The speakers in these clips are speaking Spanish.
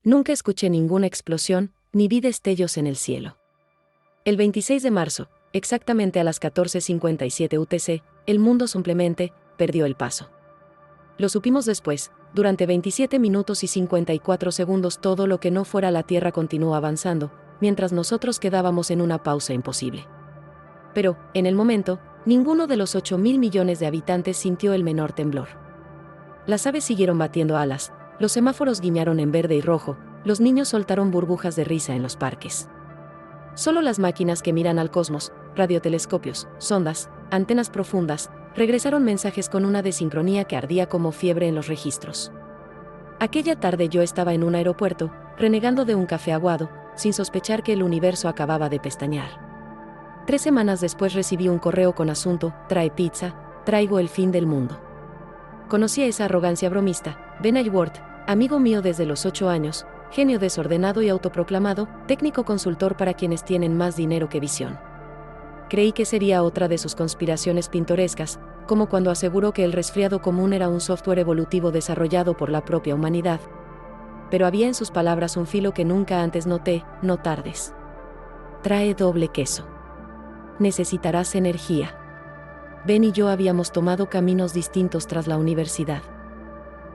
Nunca escuché ninguna explosión, ni vi destellos en el cielo. El 26 de marzo, exactamente a las 14:57 UTC, el mundo simplemente perdió el paso. Lo supimos después. Durante 27 minutos y 54 segundos todo lo que no fuera la Tierra continuó avanzando, mientras nosotros quedábamos en una pausa imposible. Pero, en el momento, ninguno de los 8.000 millones de habitantes sintió el menor temblor. Las aves siguieron batiendo alas, los semáforos guiñaron en verde y rojo, los niños soltaron burbujas de risa en los parques. Solo las máquinas que miran al cosmos, radiotelescopios, sondas, antenas profundas, regresaron mensajes con una desincronía que ardía como fiebre en los registros. Aquella tarde yo estaba en un aeropuerto, renegando de un café aguado, sin sospechar que el universo acababa de pestañear. 3 semanas después recibí un correo con asunto: trae pizza, traigo el fin del mundo. Conocí a esa arrogancia bromista. Ben Aylward, amigo mío desde los 8 años, genio desordenado y autoproclamado, técnico consultor para quienes tienen más dinero que visión. Creí que sería otra de sus conspiraciones pintorescas, como cuando aseguró que el resfriado común era un software evolutivo desarrollado por la propia humanidad. Pero había en sus palabras un filo que nunca antes noté: no tardes. Trae doble queso. Necesitarás energía. Ben y yo habíamos tomado caminos distintos tras la universidad.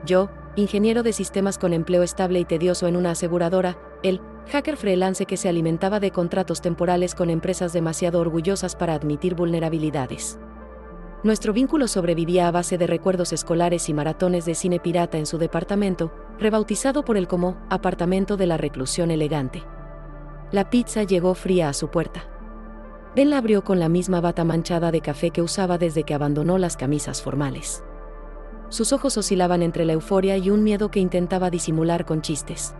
Yo, ingeniero de sistemas con empleo estable y tedioso en una aseguradora, él, hacker freelance que se alimentaba de contratos temporales con empresas demasiado orgullosas para admitir vulnerabilidades. Nuestro vínculo sobrevivía a base de recuerdos escolares y maratones de cine pirata en su departamento, rebautizado por él como apartamento de la reclusión elegante. La pizza llegó fría a su puerta. Ben la abrió con la misma bata manchada de café que usaba desde que abandonó las camisas formales. Sus ojos oscilaban entre la euforia y un miedo que intentaba disimular con chistes.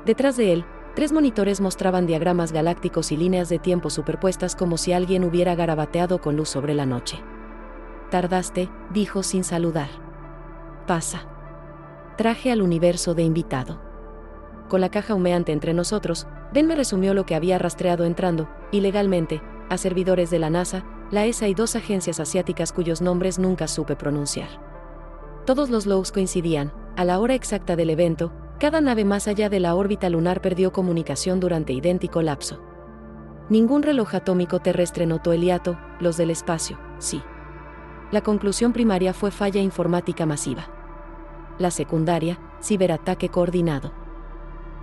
Detrás de él, 3 monitores mostraban diagramas galácticos y líneas de tiempo superpuestas como si alguien hubiera garabateado con luz sobre la noche. Tardaste, dijo sin saludar. Pasa. Traje al universo de invitado. Con la caja humeante entre nosotros, Ben me resumió lo que había rastreado entrando, ilegalmente, a servidores de la NASA, la ESA y 2 agencias asiáticas cuyos nombres nunca supe pronunciar. Todos los logs coincidían. A la hora exacta del evento, cada nave más allá de la órbita lunar perdió comunicación durante idéntico lapso. Ningún reloj atómico terrestre notó el hiato, los del espacio, sí. La conclusión primaria fue falla informática masiva. La secundaria, ciberataque coordinado.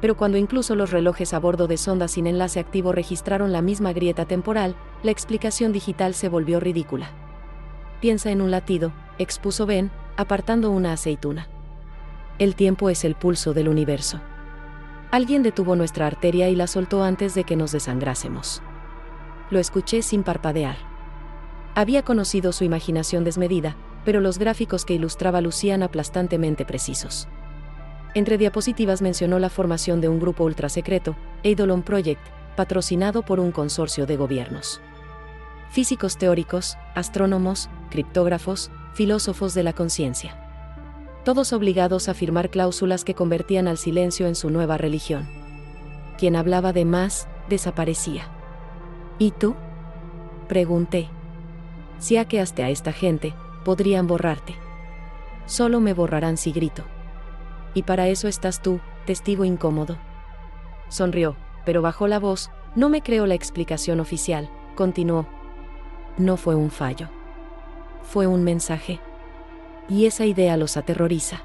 Pero cuando incluso los relojes a bordo de sondas sin enlace activo registraron la misma grieta temporal, la explicación digital se volvió ridícula. Piensa en un latido, expuso Ben, apartando una aceituna. El tiempo es el pulso del universo. Alguien detuvo nuestra arteria y la soltó antes de que nos desangrásemos. Lo escuché sin parpadear. Había conocido su imaginación desmedida, pero los gráficos que ilustraba lucían aplastantemente precisos. Entre diapositivas mencionó la formación de un grupo ultrasecreto, Eidolon Project, patrocinado por un consorcio de gobiernos. Físicos teóricos, astrónomos, criptógrafos, filósofos de la conciencia. Todos obligados a firmar cláusulas que convertían al silencio en su nueva religión. Quien hablaba de más, desaparecía. ¿Y tú? Pregunté. Si hackeaste a esta gente, podrían borrarte. Solo me borrarán si grito. Y para eso estás tú, testigo incómodo. Sonrió, pero bajó la voz. No me creo la explicación oficial, continuó. No fue un fallo. Fue un mensaje. Y esa idea los aterroriza.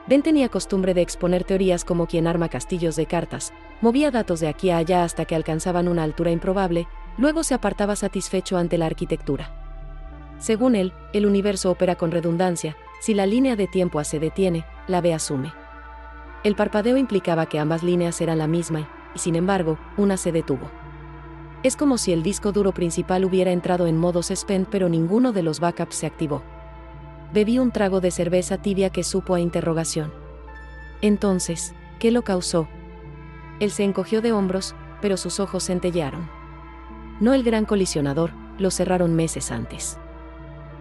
Ben tenía costumbre de exponer teorías como quien arma castillos de cartas, movía datos de aquí a allá hasta que alcanzaban una altura improbable, luego se apartaba satisfecho ante la arquitectura. Según él, el universo opera con redundancia. Si la línea de tiempo A se detiene, la B asume. El parpadeo implicaba que ambas líneas eran la misma y, sin embargo, una se detuvo. Es como si el disco duro principal hubiera entrado en modo suspend pero ninguno de los backups se activó. Bebí un trago de cerveza tibia que supo a interrogación. Entonces, ¿qué lo causó? Él se encogió de hombros, pero sus ojos centellearon. No el gran colisionador, lo cerraron meses antes.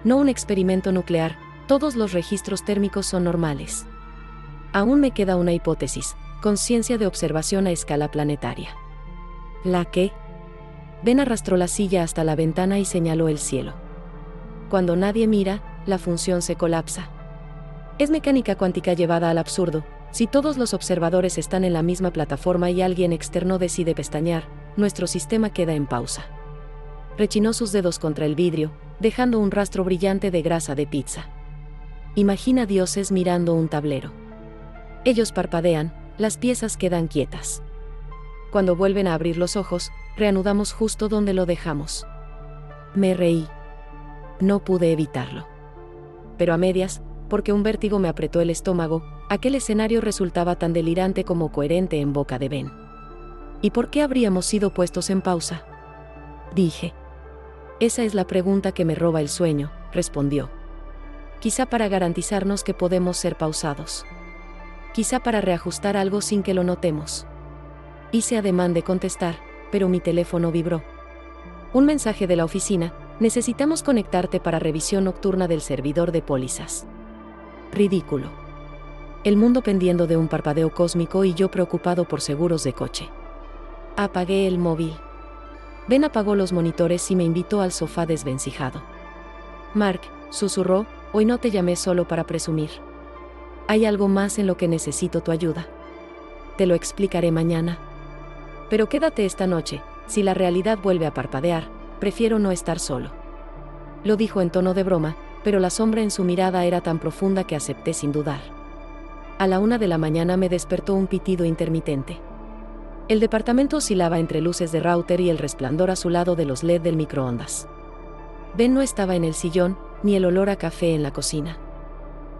No un experimento nuclear. Todos los registros térmicos son normales. Aún me queda una hipótesis: conciencia de observación a escala planetaria. ¿La qué? Ben arrastró la silla hasta la ventana y señaló el cielo. Cuando nadie mira, la función se colapsa. Es mecánica cuántica llevada al absurdo. Si todos los observadores están en la misma plataforma y alguien externo decide pestañear, nuestro sistema queda en pausa. Rechinó sus dedos contra el vidrio, dejando un rastro brillante de grasa de pizza. Imagina dioses mirando un tablero. Ellos parpadean, las piezas quedan quietas. Cuando vuelven a abrir los ojos, reanudamos justo donde lo dejamos. Me reí. No pude evitarlo. Pero a medias, porque un vértigo me apretó el estómago, aquel escenario resultaba tan delirante como coherente en boca de Ben. ¿Y por qué habríamos sido puestos en pausa? Dije. Esa es la pregunta que me roba el sueño, respondió. Quizá para garantizarnos que podemos ser pausados. Quizá para reajustar algo sin que lo notemos. Hice ademán de contestar, pero mi teléfono vibró. Un mensaje de la oficina: necesitamos conectarte para revisión nocturna del servidor de pólizas. Ridículo. El mundo pendiendo de un parpadeo cósmico y yo preocupado por seguros de coche. Apagué el móvil. Ben apagó los monitores y me invitó al sofá desvencijado. Mark, susurró, hoy no te llamé solo para presumir. Hay algo más en lo que necesito tu ayuda. Te lo explicaré mañana. Pero quédate esta noche, si la realidad vuelve a parpadear, prefiero no estar solo. Lo dijo en tono de broma, pero la sombra en su mirada era tan profunda que acepté sin dudar. A la 1 de la mañana me despertó un pitido intermitente. El departamento oscilaba entre luces de router y el resplandor azulado de los LED del microondas. Ben no estaba en el sillón, ni el olor a café en la cocina.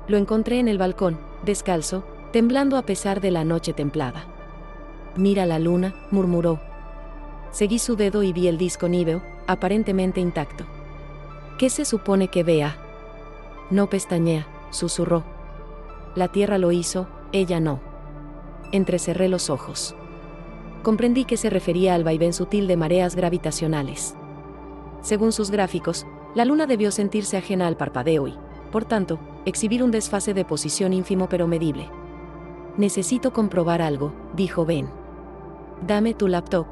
Lo encontré en el balcón, descalzo, temblando a pesar de la noche templada. Mira la luna, murmuró. Seguí su dedo y vi el disco níveo, aparentemente intacto. ¿Qué se supone que vea? No pestañea, susurró. La Tierra lo hizo, ella no. Entrecerré los ojos. Comprendí que se refería al vaivén sutil de mareas gravitacionales. Según sus gráficos, la Luna debió sentirse ajena al parpadeo y, por tanto, exhibir un desfase de posición ínfimo pero medible. Necesito comprobar algo, dijo Ben. Dame tu laptop.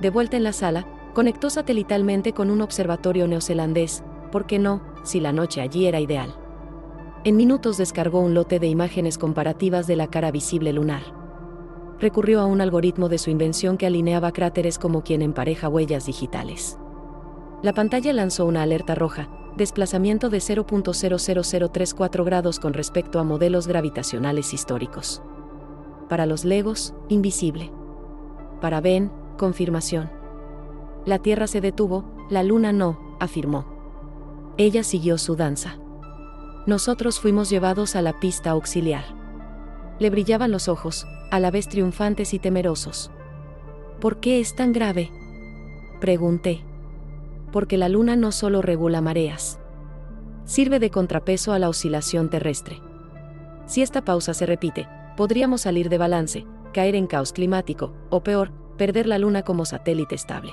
De vuelta en la sala, conectó satelitalmente con un observatorio neozelandés, ¿por qué no?, si la noche allí era ideal. En minutos descargó un lote de imágenes comparativas de la cara visible lunar. Recurrió a un algoritmo de su invención que alineaba cráteres como quien empareja huellas digitales. La pantalla lanzó una alerta roja, desplazamiento de 0.00034 grados con respecto a modelos gravitacionales históricos. Para los legos, invisible. Para Ben, confirmación. La Tierra se detuvo, la Luna no, afirmó. Ella siguió su danza. Nosotros fuimos llevados a la pista auxiliar. Le brillaban los ojos, a la vez triunfantes y temerosos. ¿Por qué es tan grave?, pregunté. Porque la Luna no solo regula mareas. Sirve de contrapeso a la oscilación terrestre. Si esta pausa se repite, podríamos salir de balance, caer en caos climático, o peor, perder la Luna como satélite estable.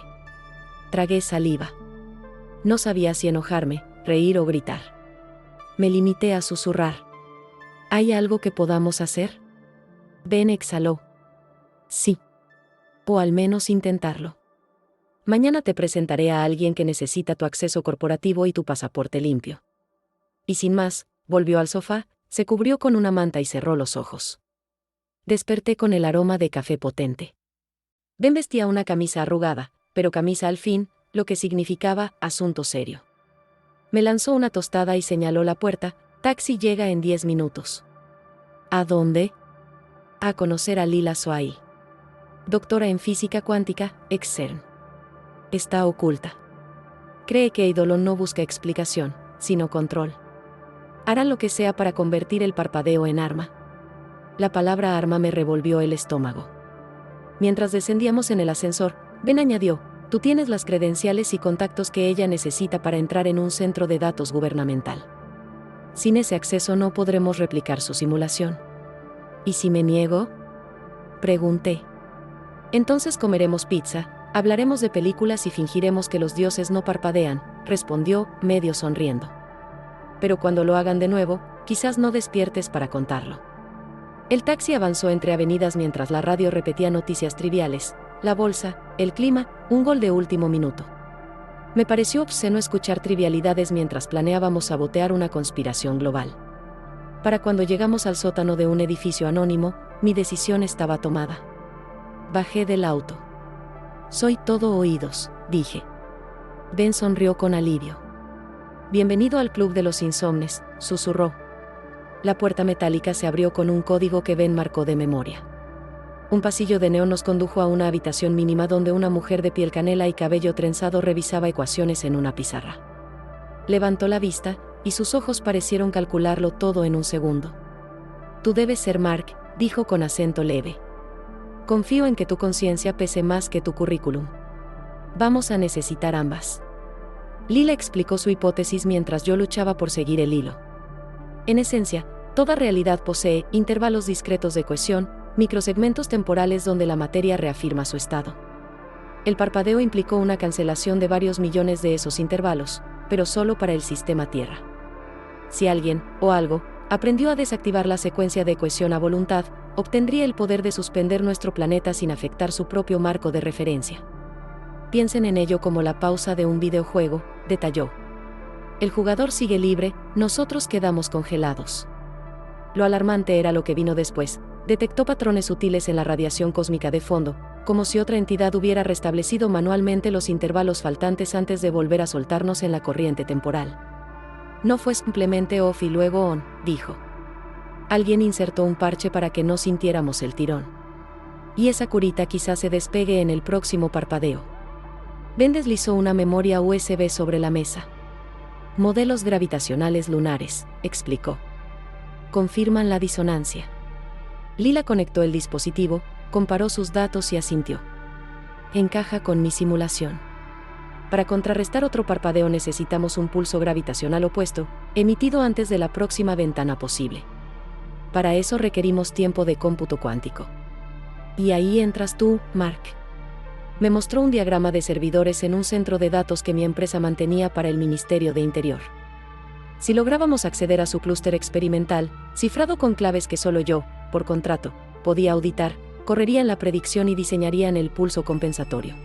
Tragué saliva. No sabía si enojarme, reír o gritar. Me limité a susurrar. ¿Hay algo que podamos hacer? Ben exhaló. Sí. O al menos intentarlo. Mañana te presentaré a alguien que necesita tu acceso corporativo y tu pasaporte limpio. Y sin más, volvió al sofá, se cubrió con una manta y cerró los ojos. Desperté con el aroma de café potente. Ben vestía una camisa arrugada, pero camisa al fin, lo que significaba asunto serio. Me lanzó una tostada y señaló la puerta: taxi llega en 10 minutos. ¿A dónde? A conocer a Lila Soail. Doctora en física cuántica, ex-CERN. Está oculta. Cree que Eidolon no busca explicación, sino control. Harán lo que sea para convertir el parpadeo en arma. La palabra arma me revolvió el estómago. Mientras descendíamos en el ascensor, Ben añadió: tú tienes las credenciales y contactos que ella necesita para entrar en un centro de datos gubernamental. Sin ese acceso no podremos replicar su simulación. ¿Y si me niego?, pregunté. Entonces comeremos pizza, hablaremos de películas y fingiremos que los dioses no parpadean, respondió, medio sonriendo. Pero cuando lo hagan de nuevo, quizás no despiertes para contarlo. El taxi avanzó entre avenidas mientras la radio repetía noticias triviales: la bolsa, el clima, un gol de último minuto. Me pareció obsceno escuchar trivialidades mientras planeábamos sabotear una conspiración global. Para cuando llegamos al sótano de un edificio anónimo, mi decisión estaba tomada. Bajé del auto. Soy todo oídos, dije. Ben sonrió con alivio. Bienvenido al club de los insomnes, susurró. La puerta metálica se abrió con un código que Ben marcó de memoria. Un pasillo de neón nos condujo a una habitación mínima donde una mujer de piel canela y cabello trenzado revisaba ecuaciones en una pizarra. Levantó la vista, y sus ojos parecieron calcularlo todo en un segundo. Tú debes ser Mark, dijo con acento leve. Confío en que tu conciencia pese más que tu currículum. Vamos a necesitar ambas. Lila explicó su hipótesis mientras yo luchaba por seguir el hilo. En esencia, toda realidad posee intervalos discretos de cohesión, microsegmentos temporales donde la materia reafirma su estado. El parpadeo implicó una cancelación de varios millones de esos intervalos, pero solo para el sistema Tierra. Si alguien, o algo, aprendió a desactivar la secuencia de cohesión a voluntad, obtendría el poder de suspender nuestro planeta sin afectar su propio marco de referencia. Piensen en ello como la pausa de un videojuego, detalló. El jugador sigue libre, nosotros quedamos congelados. Lo alarmante era lo que vino después. Detectó patrones sutiles en la radiación cósmica de fondo, como si otra entidad hubiera restablecido manualmente los intervalos faltantes antes de volver a soltarnos en la corriente temporal. No fue simplemente off y luego on, dijo. Alguien insertó un parche para que no sintiéramos el tirón. Y esa curita quizás se despegue en el próximo parpadeo. Ben deslizó una memoria USB sobre la mesa. Modelos gravitacionales lunares, explicó. Confirman la disonancia. Lila conectó el dispositivo, comparó sus datos y asintió. Encaja con mi simulación. Para contrarrestar otro parpadeo necesitamos un pulso gravitacional opuesto, emitido antes de la próxima ventana posible. Para eso requerimos tiempo de cómputo cuántico. Y ahí entras tú, Mark. Me mostró un diagrama de servidores en un centro de datos que mi empresa mantenía para el Ministerio de Interior. Si lográbamos acceder a su clúster experimental, cifrado con claves que solo yo, por contrato, podía auditar, correrían la predicción y diseñarían el pulso compensatorio.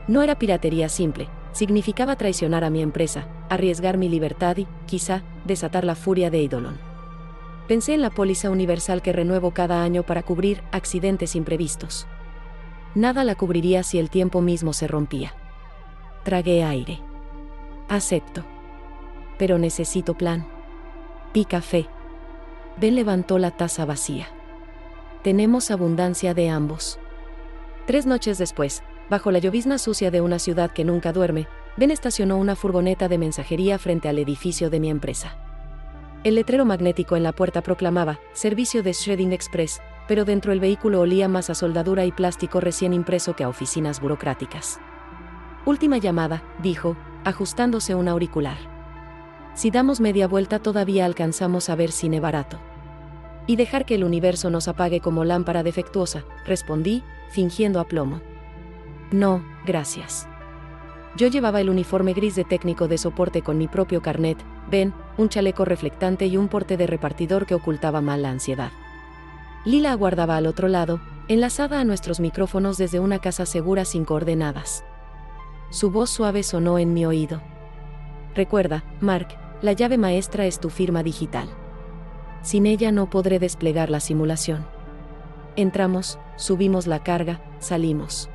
No era piratería simple, significaba traicionar a mi empresa, arriesgar mi libertad y, quizá, desatar la furia de Eidolon. Pensé en la póliza universal que renuevo cada año para cubrir accidentes imprevistos. Nada la cubriría si el tiempo mismo se rompía. Tragué aire. Acepto. Pero necesito plan. Y café. Ben levantó la taza vacía. Tenemos abundancia de ambos. 3 noches después, bajo la llovizna sucia de una ciudad que nunca duerme, Ben estacionó una furgoneta de mensajería frente al edificio de mi empresa. El letrero magnético en la puerta proclamaba «Servicio de Shredding Express», pero dentro el vehículo olía más a soldadura y plástico recién impreso que a oficinas burocráticas. Última llamada, dijo, ajustándose un auricular. Si damos media vuelta todavía alcanzamos a ver cine barato. Y dejar que el universo nos apague como lámpara defectuosa, respondí, fingiendo aplomo. No, gracias. Yo llevaba el uniforme gris de técnico de soporte con mi propio carnet, Ben, un chaleco reflectante y un porte de repartidor que ocultaba mal la ansiedad. Lila aguardaba al otro lado, enlazada a nuestros micrófonos desde una casa segura sin coordenadas. Su voz suave sonó en mi oído. Recuerda, Mark, la llave maestra es tu firma digital. Sin ella no podré desplegar la simulación. Entramos, subimos la carga, salimos.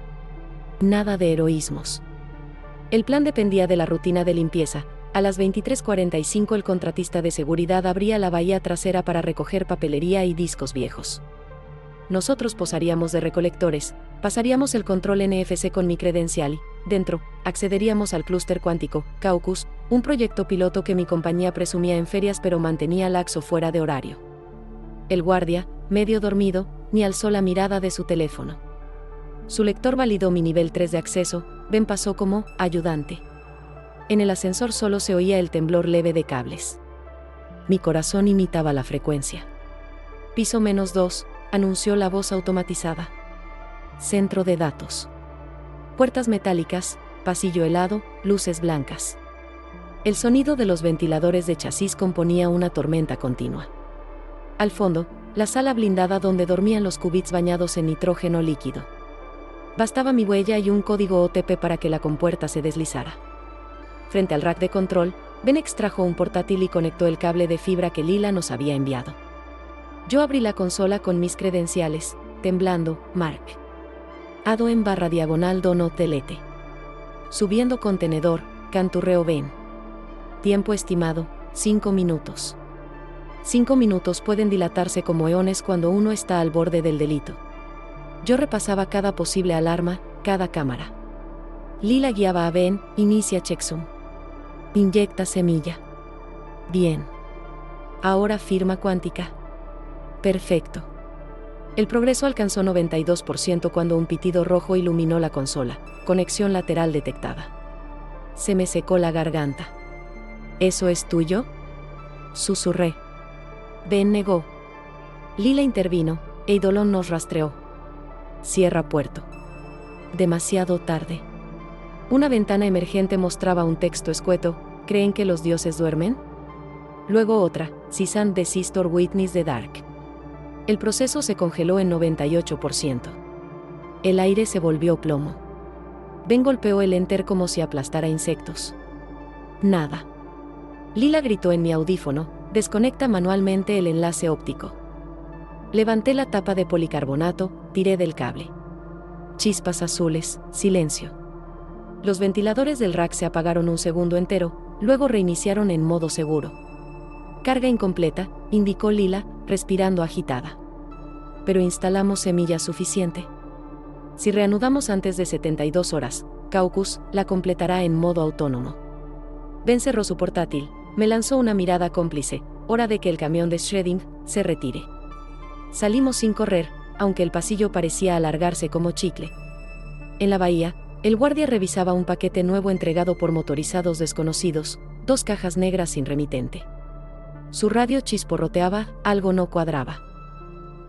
Nada de heroísmos. El plan dependía de la rutina de limpieza. A las 23:45 el contratista de seguridad abría la bahía trasera para recoger papelería y discos viejos. Nosotros posaríamos de recolectores, pasaríamos el control NFC con mi credencial y, dentro, accederíamos al clúster cuántico, Caucus, un proyecto piloto que mi compañía presumía en ferias pero mantenía laxo fuera de horario. El guardia, medio dormido, ni alzó la mirada de su teléfono. Su lector validó mi nivel 3 de acceso. Ben pasó como ayudante. En el ascensor solo se oía el temblor leve de cables. Mi corazón imitaba la frecuencia. Piso -2, anunció la voz automatizada. Centro de datos. Puertas metálicas, pasillo helado, luces blancas. El sonido de los ventiladores de chasis componía una tormenta continua. Al fondo, la sala blindada donde dormían los qubits bañados en nitrógeno líquido. Bastaba mi huella y un código OTP para que la compuerta se deslizara. Frente al rack de control, Ben extrajo un portátil y conectó el cable de fibra que Lila nos había enviado. Yo abrí la consola con mis credenciales, temblando, Mark. Ado en // donot delete. Subiendo contenedor, canturreo Ben. Tiempo estimado, 5 minutos. 5 minutos pueden dilatarse como eones cuando uno está al borde del delito. Yo repasaba cada posible alarma, cada cámara. Lila guiaba a Ben, inicia checksum. Inyecta semilla. Bien. Ahora firma cuántica. Perfecto. El progreso alcanzó 92% cuando un pitido rojo iluminó la consola. Conexión lateral detectada. Se me secó la garganta. ¿Eso es tuyo?, susurré. Ben negó. Lila intervino, Eidolon nos rastreó. Cierra puerto. Demasiado tarde. Una ventana emergente mostraba un texto escueto: ¿creen que los dioses duermen? Luego otra: Cease and desist or witness the dark. El proceso se congeló en 98%. El aire se volvió plomo. Ben golpeó el enter como si aplastara insectos. Nada. Lila gritó en mi audífono: desconecta manualmente el enlace óptico. Levanté la tapa de policarbonato, tiré del cable. Chispas azules, silencio. Los ventiladores del rack se apagaron un segundo entero, luego reiniciaron en modo seguro. Carga incompleta, indicó Lila, respirando agitada. Pero instalamos semilla suficiente. Si reanudamos antes de 72 horas, Caucus la completará en modo autónomo. Ben cerró su portátil, me lanzó una mirada cómplice: hora de que el camión de shredding se retire. Salimos sin correr, aunque el pasillo parecía alargarse como chicle. En la bahía, el guardia revisaba un paquete nuevo entregado por motorizados desconocidos, 2 cajas negras sin remitente. Su radio chisporroteaba, algo no cuadraba.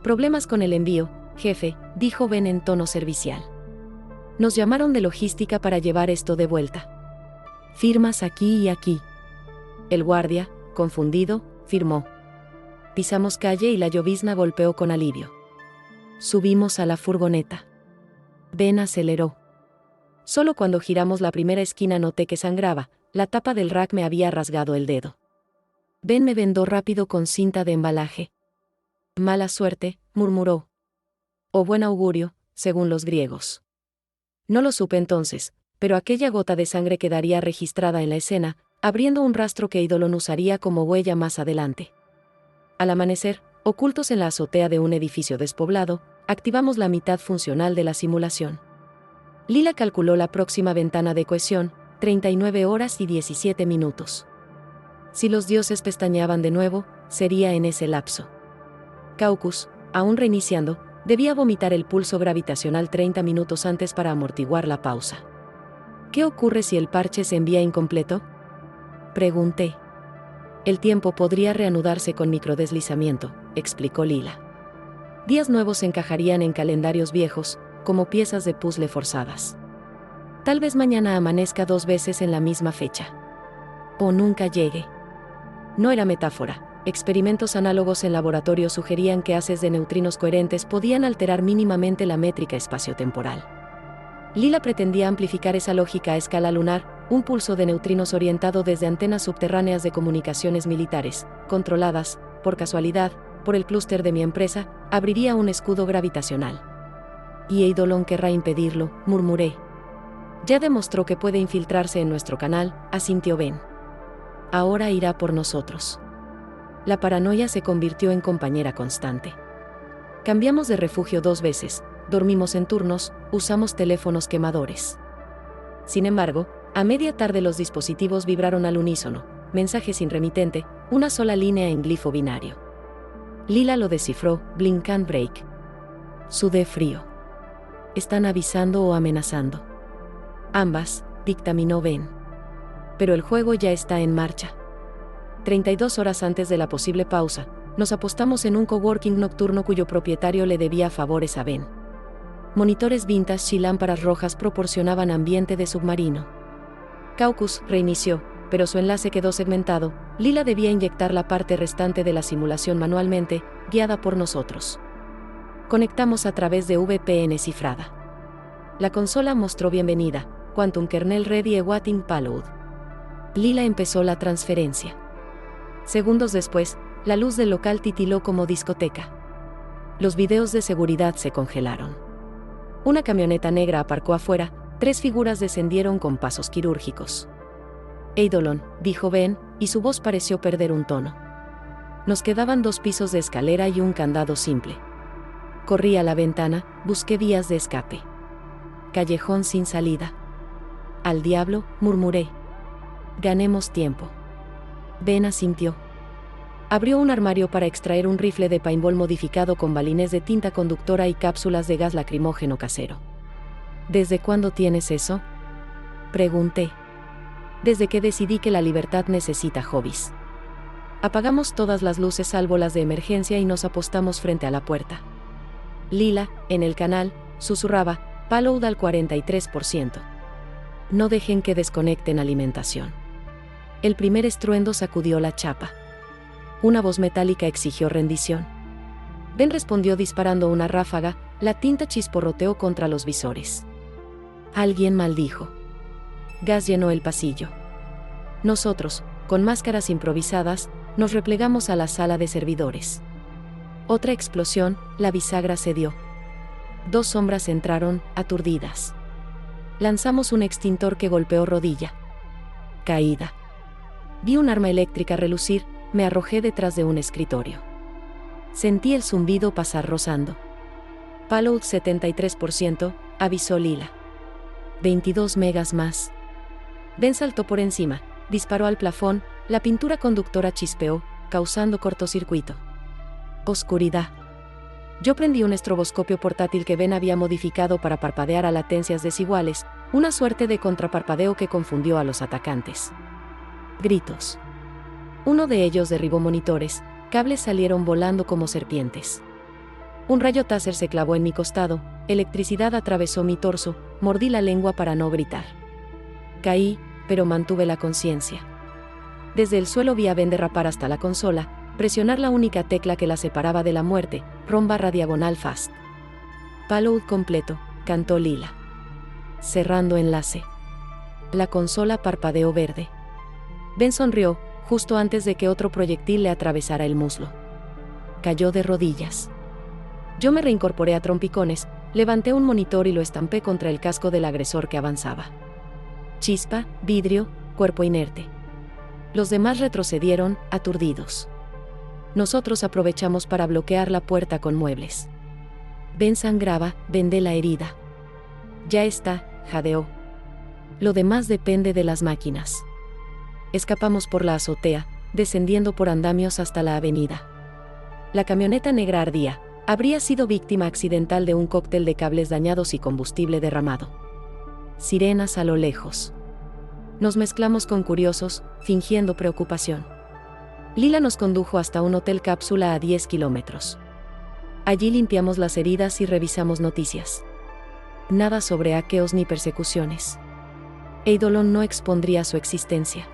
Problemas con el envío, jefe, dijo Ben en tono servicial. Nos llamaron de logística para llevar esto de vuelta. Firmas aquí y aquí. El guardia, confundido, firmó. Pisamos calle y la llovizna golpeó con alivio. Subimos a la furgoneta. Ben aceleró. Solo cuando giramos la primera esquina noté que sangraba, la tapa del rack me había rasgado el dedo. Ben me vendó rápido con cinta de embalaje. Mala suerte, murmuró. O buen augurio, según los griegos. No lo supe entonces, pero aquella gota de sangre quedaría registrada en la escena, abriendo un rastro que Eidolon usaría como huella más adelante. Al amanecer, ocultos en la azotea de un edificio despoblado, activamos la mitad funcional de la simulación. Lila calculó la próxima ventana de cohesión, 39 horas y 17 minutos. Si los dioses pestañeaban de nuevo, sería en ese lapso. Caucus, aún reiniciando, debía vomitar el pulso gravitacional 30 minutos antes para amortiguar la pausa. ¿Qué ocurre si el parche se envía incompleto?, pregunté. El tiempo podría reanudarse con microdeslizamiento, explicó Lila. Días nuevos encajarían en calendarios viejos, como piezas de puzzle forzadas. Tal vez mañana amanezca 2 veces en la misma fecha. O nunca llegue. No era metáfora. Experimentos análogos en laboratorio sugerían que haces de neutrinos coherentes podían alterar mínimamente la métrica espaciotemporal. Lila pretendía amplificar esa lógica a escala lunar: un pulso de neutrinos orientado desde antenas subterráneas de comunicaciones militares, controladas, por casualidad, por el clúster de mi empresa, abriría un escudo gravitacional. Y Eidolon querrá impedirlo, murmuré. Ya demostró que puede infiltrarse en nuestro canal, asintió Ben. Ahora irá por nosotros. La paranoia se convirtió en compañera constante. Cambiamos de refugio 2 veces, dormimos en turnos, usamos teléfonos quemadores. Sin embargo, a media tarde los dispositivos vibraron al unísono, mensaje sin remitente, una sola línea en glifo binario. Lila lo descifró: blink and break. Sudé frío. ¿Están avisando o amenazando? Ambas, dictaminó Ben. Pero el juego ya está en marcha. 32 horas antes de la posible pausa, nos apostamos en un coworking nocturno cuyo propietario le debía favores a Ben. Monitores vintage y lámparas rojas proporcionaban ambiente de submarino. Caucus reinició, pero su enlace quedó segmentado. Lila debía inyectar la parte restante de la simulación manualmente, guiada por nosotros. Conectamos a través de VPN cifrada. La consola mostró bienvenida, Quantum Kernel Ready Ewaiting Payload. Lila empezó la transferencia. Segundos después, la luz del local titiló como discoteca. Los videos de seguridad se congelaron. Una camioneta negra aparcó afuera, 3 figuras descendieron con pasos quirúrgicos. Eidolon, dijo Ben, y su voz pareció perder un tono. Nos quedaban 2 pisos de escalera y un candado simple. Corrí a la ventana, busqué vías de escape. Callejón sin salida. Al diablo, murmuré. Ganemos tiempo. Ben asintió. Abrió un armario para extraer un rifle de paintball modificado con balines de tinta conductora y cápsulas de gas lacrimógeno casero. ¿Desde cuándo tienes eso?, pregunté. Desde que decidí que la libertad necesita hobbies. Apagamos todas las luces salvo las de emergencia y nos apostamos frente a la puerta. Lila, en el canal, susurraba, payload al 43%. No dejen que desconecten alimentación. El primer estruendo sacudió la chapa. Una voz metálica exigió rendición. Ben respondió disparando una ráfaga, la tinta chisporroteó contra los visores. Alguien maldijo. Gas llenó el pasillo. Nosotros, con máscaras improvisadas, nos replegamos a la sala de servidores. Otra explosión, la bisagra cedió. 2 sombras entraron, aturdidas. Lanzamos un extintor que golpeó rodilla. Caída. Vi un arma eléctrica relucir, me arrojé detrás de un escritorio. Sentí el zumbido pasar rozando. Payload 73%, avisó Lila. 22 megas más. Ben saltó por encima, disparó al plafón, la pintura conductora chispeó, causando cortocircuito. Oscuridad. Yo prendí un estroboscopio portátil que Ben había modificado para parpadear a latencias desiguales, una suerte de contraparpadeo que confundió a los atacantes. Gritos. Uno de ellos derribó monitores, cables salieron volando como serpientes. Un rayo táser se clavó en mi costado, electricidad atravesó mi torso, mordí la lengua para no gritar. Caí, pero mantuve la conciencia. Desde el suelo vi a Ben derrapar hasta la consola, presionar la única tecla que la separaba de la muerte, rom/diagonal fast. Payload completo, cantó Lila. Cerrando enlace. La consola parpadeó verde. Ben sonrió, justo antes de que otro proyectil le atravesara el muslo. Cayó de rodillas. Yo me reincorporé a trompicones, levanté un monitor y lo estampé contra el casco del agresor que avanzaba. Chispa, vidrio, cuerpo inerte. Los demás retrocedieron, aturdidos. Nosotros aprovechamos para bloquear la puerta con muebles. Ben sangraba, vendé la herida. Ya está, jadeó. Lo demás depende de las máquinas. Escapamos por la azotea, descendiendo por andamios hasta la avenida. La camioneta negra ardía, habría sido víctima accidental de un cóctel de cables dañados y combustible derramado. Sirenas a lo lejos. Nos mezclamos con curiosos, fingiendo preocupación. Lila nos condujo hasta un hotel cápsula a 10 kilómetros. Allí limpiamos las heridas y revisamos noticias. Nada sobre hackers ni persecuciones. Eidolon no expondría su existencia.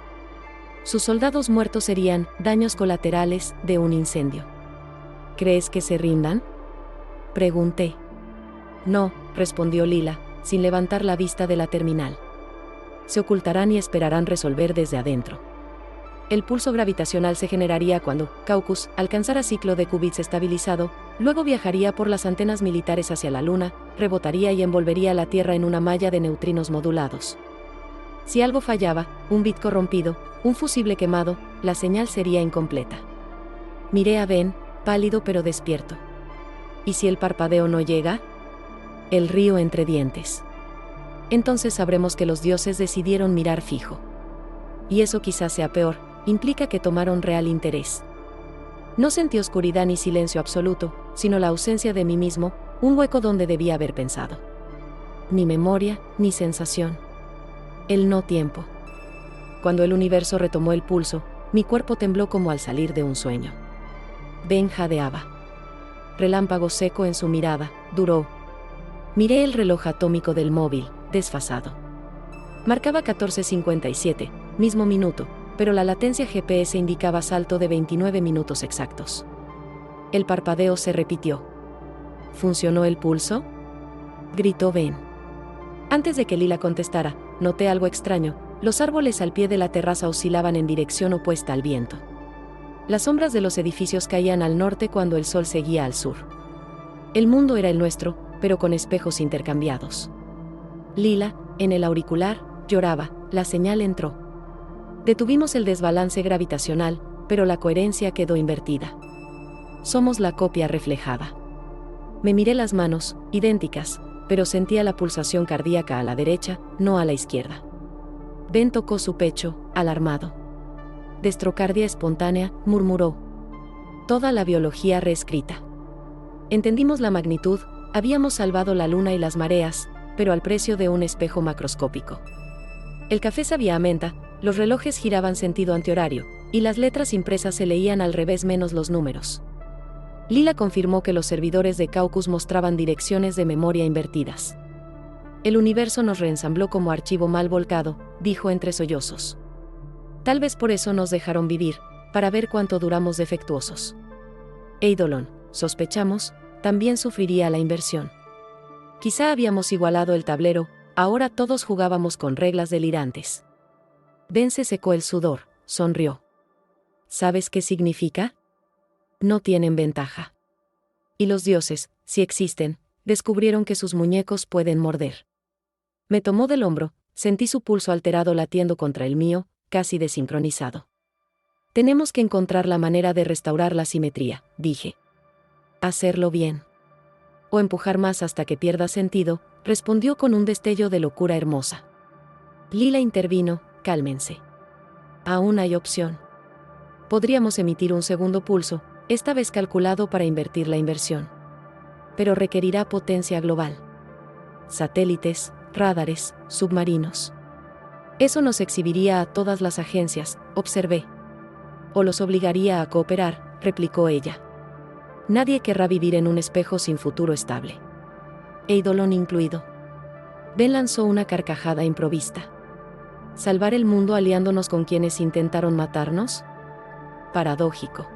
Sus soldados muertos serían daños colaterales de un incendio. ¿Crees que se rindan?, pregunté. No, respondió Lila, sin levantar la vista de la terminal. Se ocultarán y esperarán resolver desde adentro. El pulso gravitacional se generaría cuando Caucus alcanzara ciclo de qubits estabilizado, luego viajaría por las antenas militares hacia la Luna, rebotaría y envolvería la Tierra en una malla de neutrinos modulados. Si algo fallaba, un bit corrompido, un fusible quemado, la señal sería incompleta. Miré a Ben, pálido pero despierto. ¿Y si el parpadeo no llega? El río entre dientes. Entonces sabremos que los dioses decidieron mirar fijo. Y eso quizás sea peor, implica que tomaron real interés. No sentí oscuridad ni silencio absoluto, sino la ausencia de mí mismo, un hueco donde debía haber pensado. Ni memoria, ni sensación. El no tiempo. Cuando el universo retomó el pulso, mi cuerpo tembló como al salir de un sueño. Ben jadeaba. Relámpago seco en su mirada, duró. Miré el reloj atómico del móvil, desfasado. Marcaba 14:57, mismo minuto, pero la latencia GPS indicaba salto de 29 minutos exactos. El parpadeo se repitió. ¿Funcionó el pulso?, gritó Ben. Antes de que Lila contestara, noté algo extraño, Los árboles al pie de la terraza oscilaban en dirección opuesta al viento. Las sombras de los edificios caían al norte cuando el sol seguía al sur. El mundo era el nuestro, pero con espejos intercambiados. Lila, en el auricular, lloraba, la señal entró. Detuvimos el desbalance gravitacional, pero la coherencia quedó invertida. Somos la copia reflejada. Me miré las manos, idénticas, pero sentía la pulsación cardíaca a la derecha, no a la izquierda. Ben tocó su pecho, alarmado. Destrocardia espontánea, murmuró. Toda la biología reescrita. Entendimos la magnitud, habíamos salvado la luna y las mareas, pero al precio de un espejo macroscópico. El café sabía a menta, los relojes giraban sentido antihorario, y las letras impresas se leían al revés menos los números. Lila confirmó que los servidores de Caucus mostraban direcciones de memoria invertidas. El universo nos reensambló como archivo mal volcado, dijo entre sollozos. Tal vez por eso nos dejaron vivir, para ver cuánto duramos defectuosos. Eidolon, sospechamos, también sufriría la inversión. Quizá habíamos igualado el tablero, ahora todos jugábamos con reglas delirantes. Ben se secó el sudor, sonrió. ¿Sabes qué significa? No tienen ventaja. Y los dioses, si existen, descubrieron que sus muñecos pueden morder. Me tomó del hombro, sentí su pulso alterado latiendo contra el mío, casi desincronizado. Tenemos que encontrar la manera de restaurar la simetría, dije. Hacerlo bien. O empujar más hasta que pierda sentido, respondió con un destello de locura hermosa. Lila intervino, cálmense. Aún hay opción. Podríamos emitir un segundo pulso, esta vez calculado para invertir la inversión. Pero requerirá potencia global. Satélites, radares, submarinos. Eso nos exhibiría a todas las agencias, observé. O los obligaría a cooperar, replicó ella. Nadie querrá vivir en un espejo sin futuro estable. Eidolon incluido. Ben lanzó una carcajada improvista. ¿Salvar el mundo aliándonos con quienes intentaron matarnos? Paradójico.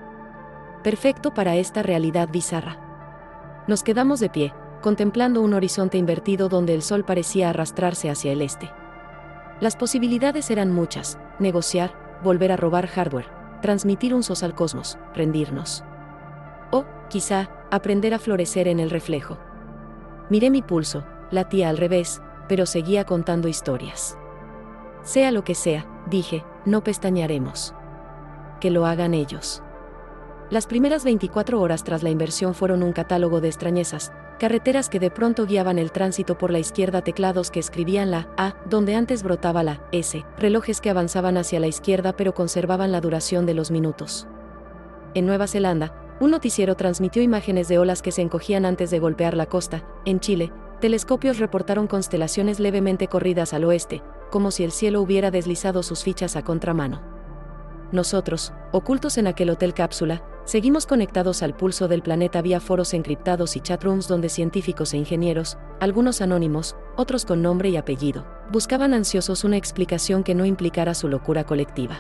Perfecto para esta realidad bizarra. Nos quedamos de pie, contemplando un horizonte invertido donde el sol parecía arrastrarse hacia el este. Las posibilidades eran muchas: negociar, volver a robar hardware, transmitir un sos al cosmos, rendirnos. O, quizá, aprender a florecer en el reflejo. Miré mi pulso, latía al revés, pero seguía contando historias. Sea lo que sea, dije, no pestañearemos. Que lo hagan ellos. Las primeras 24 horas tras la inversión fueron un catálogo de extrañezas, carreteras que de pronto guiaban el tránsito por la izquierda, teclados que escribían la A, donde antes brotaba la S, relojes que avanzaban hacia la izquierda pero conservaban la duración de los minutos. En Nueva Zelanda, un noticiero transmitió imágenes de olas que se encogían antes de golpear la costa. En Chile, telescopios reportaron constelaciones levemente corridas al oeste, como si el cielo hubiera deslizado sus fichas a contramano. Nosotros, ocultos en aquel hotel cápsula, seguimos conectados al pulso del planeta vía foros encriptados y chatrooms donde científicos e ingenieros, algunos anónimos, otros con nombre y apellido, buscaban ansiosos una explicación que no implicara su locura colectiva.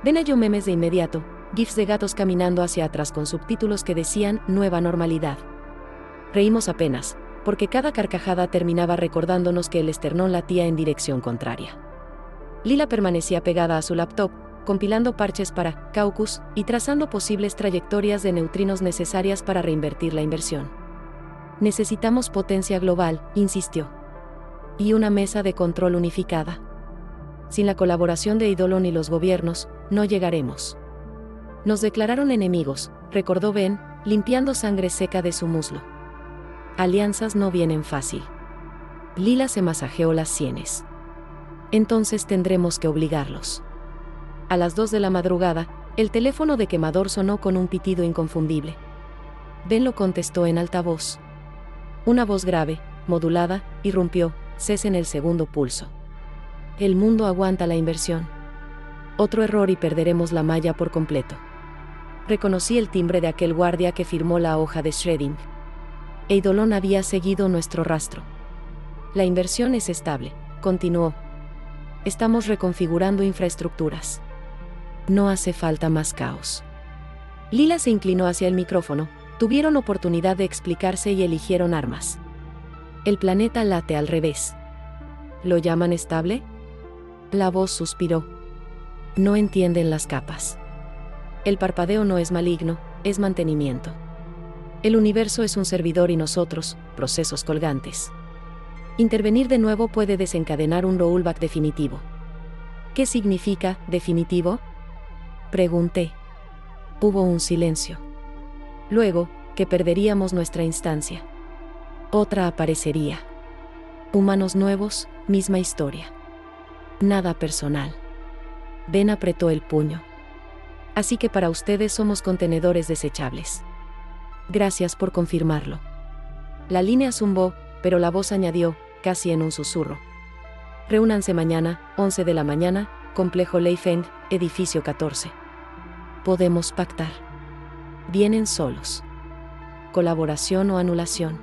Ben halló memes de inmediato, gifs de gatos caminando hacia atrás con subtítulos que decían «Nueva normalidad». Reímos apenas, porque cada carcajada terminaba recordándonos que el esternón latía en dirección contraria. Lila permanecía pegada a su laptop, compilando parches para Caucus y trazando posibles trayectorias de neutrinos necesarias para reinvertir la inversión. Necesitamos potencia global, insistió. Y una mesa de control unificada. Sin la colaboración de Eidolon y los gobiernos, no llegaremos. Nos declararon enemigos, recordó Ben, limpiando sangre seca de su muslo. Alianzas no vienen fácil. Lila se masajeó las sienes. Entonces tendremos que obligarlos. A las 2 de la madrugada, el teléfono de quemador sonó con un pitido inconfundible. Ben lo contestó en altavoz. Una voz grave, modulada, irrumpió: cesen el segundo pulso. El mundo aguanta la inversión. Otro error y perderemos la malla por completo. Reconocí el timbre de aquel guardia que firmó la hoja de shredding. Eidolon había seguido nuestro rastro. La inversión es estable, continuó. Estamos reconfigurando infraestructuras. No hace falta más caos. Lila se inclinó hacia el micrófono, tuvieron oportunidad de explicarse y eligieron armas. El planeta late al revés. ¿Lo llaman estable? La voz suspiró. No entienden las capas. El parpadeo no es maligno, es mantenimiento. El universo es un servidor y nosotros, procesos colgantes. Intervenir de nuevo puede desencadenar un rollback definitivo. ¿Qué significa definitivo? Pregunté. Hubo un silencio. Luego, que perderíamos nuestra instancia. Otra aparecería. Humanos nuevos, misma historia. Nada personal. Ben apretó el puño. Así que para ustedes somos contenedores desechables. Gracias por confirmarlo. La línea zumbó, pero la voz añadió, casi en un susurro. Reúnanse mañana, 11 de la mañana, Complejo Leifeng, edificio 14. Podemos pactar. Vienen solos. Colaboración o anulación.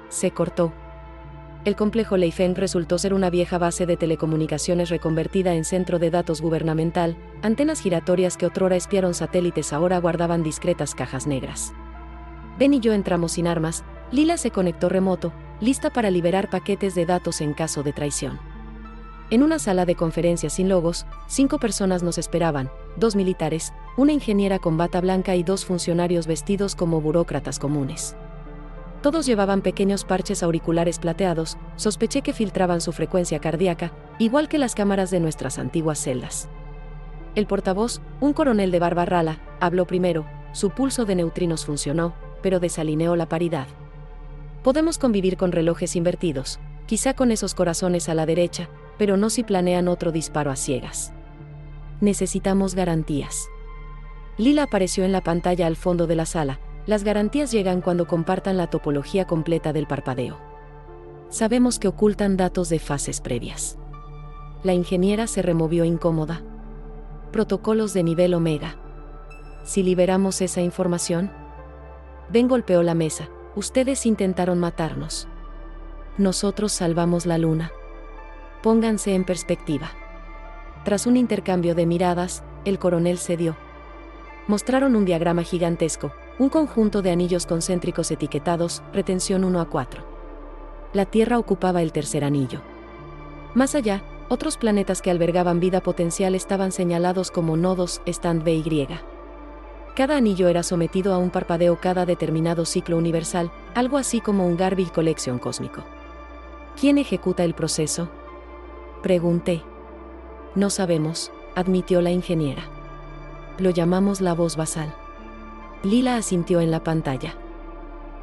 Se cortó. El complejo Leifeng resultó ser una vieja base de telecomunicaciones reconvertida en centro de datos gubernamental. Antenas giratorias que otrora espiaron satélites ahora guardaban discretas cajas negras. Ben y yo entramos sin armas. Lila se conectó remoto, lista para liberar paquetes de datos en caso de traición. En una sala de conferencias sin logos, 5 personas nos esperaban, 2 militares, una ingeniera con bata blanca y 2 funcionarios vestidos como burócratas comunes. Todos llevaban pequeños parches auriculares plateados, sospeché que filtraban su frecuencia cardíaca, igual que las cámaras de nuestras antiguas celdas. El portavoz, un coronel de barba rala, habló primero, su pulso de neutrinos funcionó, pero desalineó la paridad. Podemos convivir con relojes invertidos, quizá con esos corazones a la derecha, pero no si planean otro disparo a ciegas. Necesitamos garantías. Lila apareció en la pantalla al fondo de la sala. Las garantías llegan cuando compartan la topología completa del parpadeo. Sabemos que ocultan datos de fases previas. La ingeniera se removió incómoda. Protocolos de nivel Omega. Si liberamos esa información. Ben golpeó la mesa. Ustedes intentaron matarnos. Nosotros salvamos la luna. Pónganse en perspectiva. Tras un intercambio de miradas, el coronel cedió. Mostraron un diagrama gigantesco, un conjunto de anillos concéntricos etiquetados, retención 1 a 4. La Tierra ocupaba el tercer anillo. Más allá, otros planetas que albergaban vida potencial estaban señalados como nodos stand BY. Cada anillo era sometido a un parpadeo cada determinado ciclo universal, algo así como un garbage collection cósmico. ¿Quién ejecuta el proceso? Pregunté. No sabemos, admitió la ingeniera. Lo llamamos la voz basal. Lila asintió en la pantalla.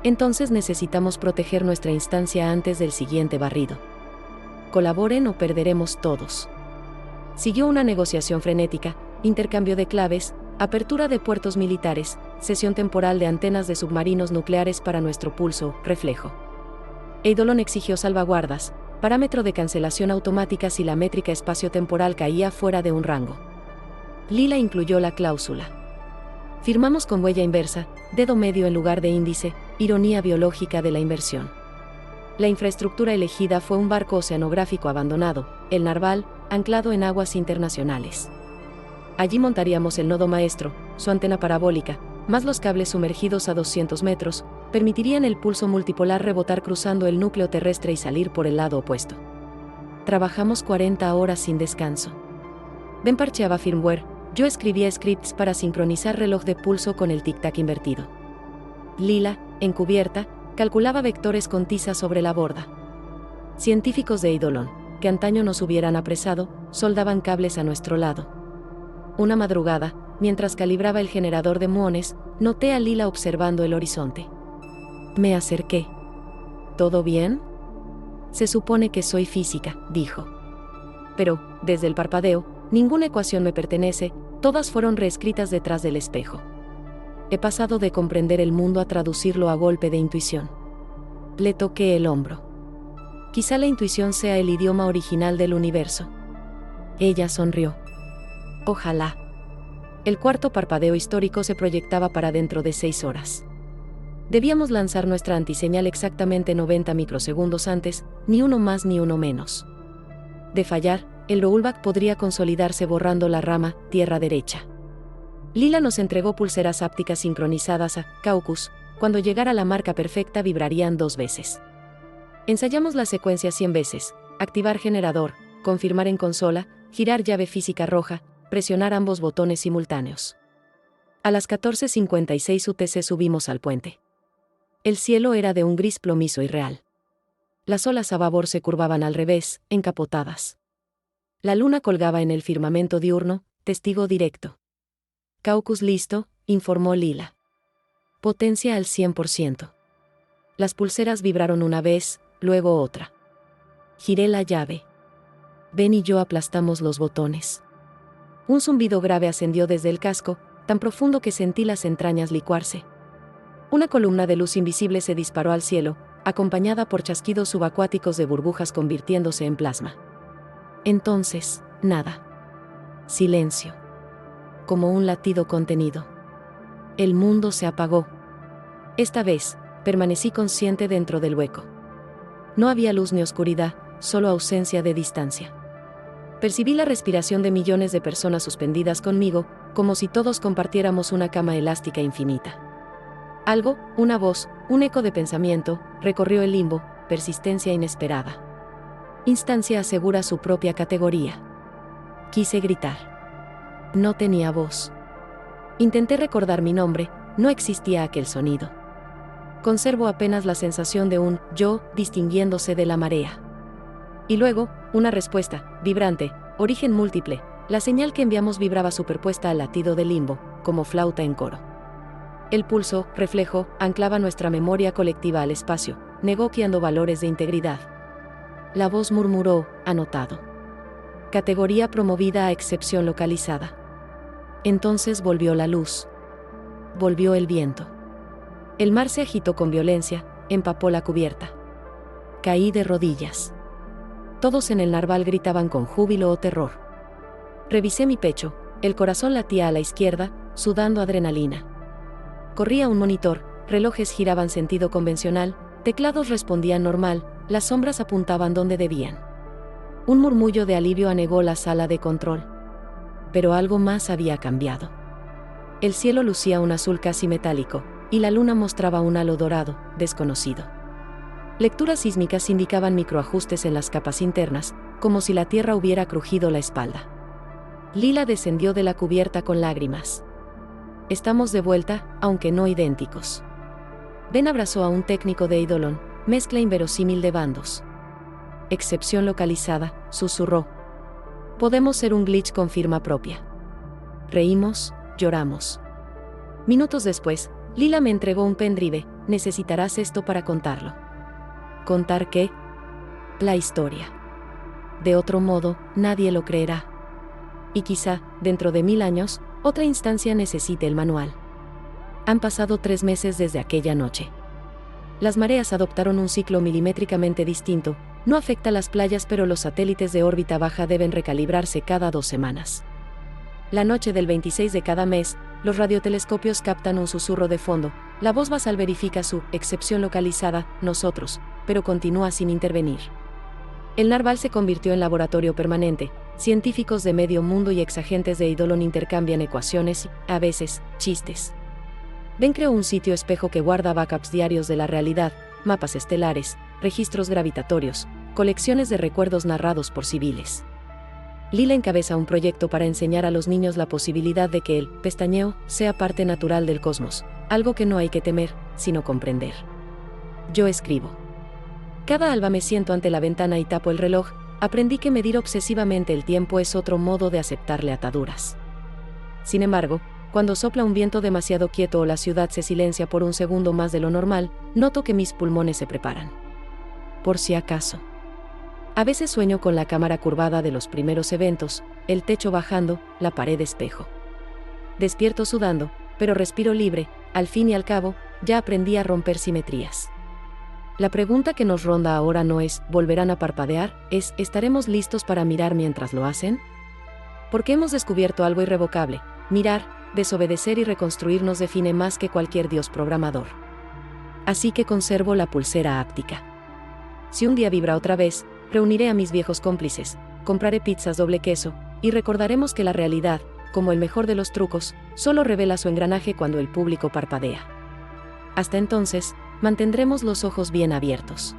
Entonces necesitamos proteger nuestra instancia antes del siguiente barrido. Colaboren o perderemos todos. Siguió una negociación frenética, intercambio de claves, apertura de puertos militares, cesión temporal de antenas de submarinos nucleares para nuestro pulso, reflejo. Eidolon exigió salvaguardas, parámetro de cancelación automática si la métrica espacio-temporal caía fuera de un rango. Lila incluyó la cláusula. Firmamos con huella inversa, dedo medio en lugar de índice, ironía biológica de la inversión. La infraestructura elegida fue un barco oceanográfico abandonado, el Narval, anclado en aguas internacionales. Allí montaríamos el nodo maestro, su antena parabólica, más los cables sumergidos a 200 metros, permitirían el pulso multipolar rebotar cruzando el núcleo terrestre y salir por el lado opuesto. Trabajamos 40 horas sin descanso. Ben parcheaba firmware, yo escribía scripts para sincronizar reloj de pulso con el tic-tac invertido. Lila, encubierta, calculaba vectores con tiza sobre la borda. Científicos de Eidolon, que antaño nos hubieran apresado, soldaban cables a nuestro lado. Una madrugada, mientras calibraba el generador de muones, noté a Lila observando el horizonte. Me acerqué. ¿Todo bien? Se supone que soy física, dijo. Pero, desde el parpadeo, ninguna ecuación me pertenece, todas fueron reescritas detrás del espejo. He pasado de comprender el mundo a traducirlo a golpe de intuición. Le toqué el hombro. Quizá la intuición sea el idioma original del universo. Ella sonrió. Ojalá. El cuarto parpadeo histórico se proyectaba para dentro de 6 horas. Debíamos lanzar nuestra antiseñal exactamente 90 microsegundos antes, ni uno más ni uno menos. De fallar, el rollback podría consolidarse borrando la rama tierra derecha. Lila nos entregó pulseras ápticas sincronizadas a Caucus. Cuando llegara la marca perfecta vibrarían 2 veces. Ensayamos la secuencia 100 veces, activar generador, confirmar en consola, girar llave física roja, presionar ambos botones simultáneos. A las 14:56 UTC subimos al puente. El cielo era de un gris plomizo y real. Las olas a babor se curvaban al revés, encapotadas. La luna colgaba en el firmamento diurno, testigo directo. Caucus listo, informó Lila. Potencia al 100%. Las pulseras vibraron una vez, luego otra. Giré la llave. Ben y yo aplastamos los botones. Un zumbido grave ascendió desde el casco, tan profundo que sentí las entrañas licuarse. Una columna de luz invisible se disparó al cielo, acompañada por chasquidos subacuáticos de burbujas convirtiéndose en plasma. Entonces, nada. Silencio. Como un latido contenido. El mundo se apagó. Esta vez, permanecí consciente dentro del hueco. No había luz ni oscuridad, solo ausencia de distancia. Percibí la respiración de millones de personas suspendidas conmigo, como si todos compartiéramos una cama elástica infinita. Algo, una voz, un eco de pensamiento, recorrió el limbo, persistencia inesperada. Instancia asegura su propia categoría. Quise gritar. No tenía voz. Intenté recordar mi nombre, no existía aquel sonido. Conservo apenas la sensación de un yo distinguiéndose de la marea. Y luego, una respuesta, vibrante, origen múltiple, la señal que enviamos vibraba superpuesta al latido del limbo, como flauta en coro. El pulso, reflejo, anclaba nuestra memoria colectiva al espacio, negociando valores de integridad. La voz murmuró, anotado. Categoría promovida a excepción localizada. Entonces volvió la luz. Volvió el viento. El mar se agitó con violencia, empapó la cubierta. Caí de rodillas. Todos en el narval gritaban con júbilo o terror. Revisé mi pecho, el corazón latía a la izquierda, sudando adrenalina. Corría un monitor, relojes giraban sentido convencional, teclados respondían normal, las sombras apuntaban donde debían. Un murmullo de alivio anegó la sala de control. Pero algo más había cambiado. El cielo lucía un azul casi metálico, y la luna mostraba un halo dorado, desconocido. Lecturas sísmicas indicaban microajustes en las capas internas, como si la tierra hubiera crujido la espalda. Lila descendió de la cubierta con lágrimas. Estamos de vuelta, aunque no idénticos. Ben abrazó a un técnico de Eidolon, mezcla inverosímil de bandos. Excepción localizada, susurró. Podemos ser un glitch con firma propia. Reímos, lloramos. Minutos después, Lila me entregó un pendrive, necesitarás esto para contarlo. ¿Contar qué? La historia. De otro modo, nadie lo creerá. Y quizá, dentro de 1000 años, otra instancia necesite el manual. Han pasado 3 meses desde aquella noche. Las mareas adoptaron un ciclo milimétricamente distinto, no afecta a las playas pero los satélites de órbita baja deben recalibrarse cada 2 semanas. La noche del 26 de cada mes, los radiotelescopios captan un susurro de fondo, la voz basal verifica su excepción localizada, nosotros, pero continúa sin intervenir. El narval se convirtió en laboratorio permanente, científicos de medio mundo y exagentes de Eidolon intercambian ecuaciones y, a veces, chistes. Ben creó un sitio espejo que guarda backups diarios de la realidad, mapas estelares, registros gravitatorios, colecciones de recuerdos narrados por civiles. Lila encabeza un proyecto para enseñar a los niños la posibilidad de que el pestañeo sea parte natural del cosmos, algo que no hay que temer, sino comprender. Yo escribo. Cada alba me siento ante la ventana y tapo el reloj, aprendí que medir obsesivamente el tiempo es otro modo de aceptarle ataduras. Sin embargo, cuando sopla un viento demasiado quieto o la ciudad se silencia por un segundo más de lo normal, noto que mis pulmones se preparan. Por si acaso. A veces sueño con la cámara curvada de los primeros eventos, el techo bajando, la pared espejo. Despierto sudando, pero respiro libre, al fin y al cabo, ya aprendí a romper simetrías. La pregunta que nos ronda ahora no es, ¿volverán a parpadear?, es, ¿estaremos listos para mirar mientras lo hacen? Porque hemos descubierto algo irrevocable, mirar, desobedecer y reconstruir nos define más que cualquier dios programador. Así que conservo la pulsera áptica. Si un día vibra otra vez, reuniré a mis viejos cómplices, compraré pizzas doble queso, y recordaremos que la realidad, como el mejor de los trucos, solo revela su engranaje cuando el público parpadea. Hasta entonces, mantendremos los ojos bien abiertos.